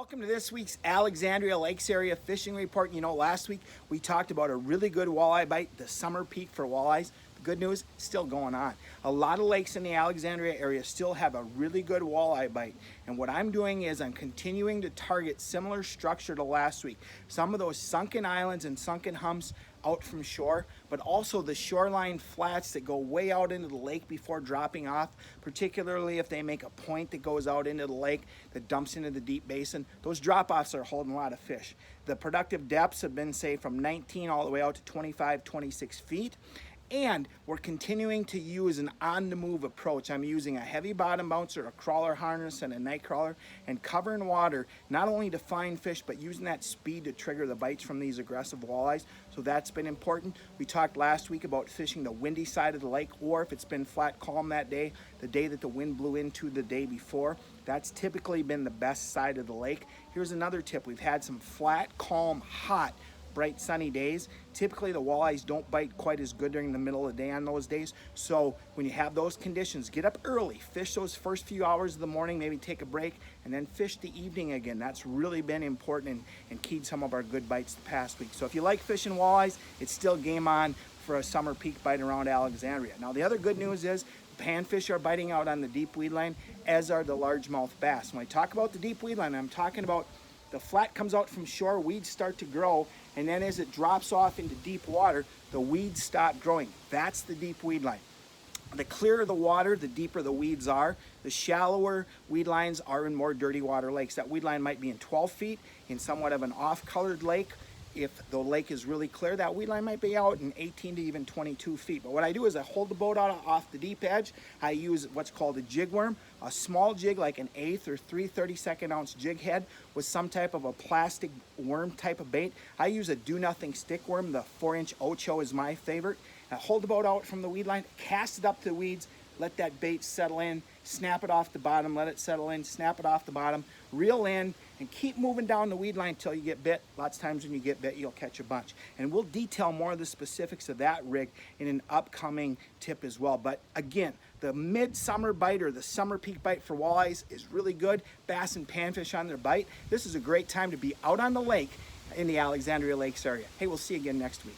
Welcome to this week's Alexandria Lakes Area Fishing Report. You know, last week we talked about a really good walleye bite, the summer peak for walleyes. The good news, still going on. A lot of lakes in the Alexandria area still have a really good walleye bite. And what I'm doing is I'm continuing to target similar structure to last week. Some of those sunken islands and sunken humps out from shore, but also the shoreline flats that go way out into the lake before dropping off, particularly if they make a point that goes out into the lake that dumps into the deep basin. Those drop-offs are holding a lot of fish. The productive depths have been, say, from 19 all the way out to 25, 26 feet. And we're continuing to use an on-the-move approach. I'm using a heavy bottom bouncer, a crawler harness, and a night crawler, and covering water, not only to find fish, but using that speed to trigger the bites from these aggressive walleyes. So that's been important. We talked last week about fishing the windy side of the lake, or if it's been flat calm that day, the day that the wind blew into the day before. That's typically been the best side of the lake. Here's another tip. We've had some flat, calm, hot, bright sunny days. Typically the walleyes don't bite quite as good during the middle of the day on those days. So when you have those conditions, get up early, fish those first few hours of the morning, maybe take a break, and then fish the evening again. That's really been important and keyed some of our good bites the past week. So if you like fishing walleyes, it's still game on for a summer peak bite around Alexandria. Now the other good news is panfish are biting out on the deep weed line, as are the largemouth bass. When I talk about the deep weed line, I'm talking about the flat comes out from shore, weeds start to grow, and then as it drops off into deep water, the weeds stop growing. That's the deep weed line. The clearer the water, the deeper the weeds are. The shallower weed lines are in more dirty water lakes. That weed line might be in 12 feet in somewhat of an off-colored lake. If the lake is really clear, that weed line might be out in 18 to even 22 feet. But what I do is I hold the boat out off the deep edge. I use what's called a jig worm, a small jig like an 1/8 or 3 32nd ounce jig head with some type of a plastic worm type of bait. I use a do-nothing stick worm. The 4-inch Ocho is my favorite. I hold the boat out from the weed line, cast it up to the weeds, let that bait settle in, snap it off the bottom, let it settle in, snap it off the bottom, reel in, and keep moving down the weed line until you get bit. Lots of times when you get bit, you'll catch a bunch. And we'll detail more of the specifics of that rig in an upcoming tip as well. But again, the midsummer bite or the summer peak bite for walleyes is really good. Bass and panfish on their bite. This is a great time to be out on the lake in the Alexandria Lakes area. Hey, we'll see you again next week.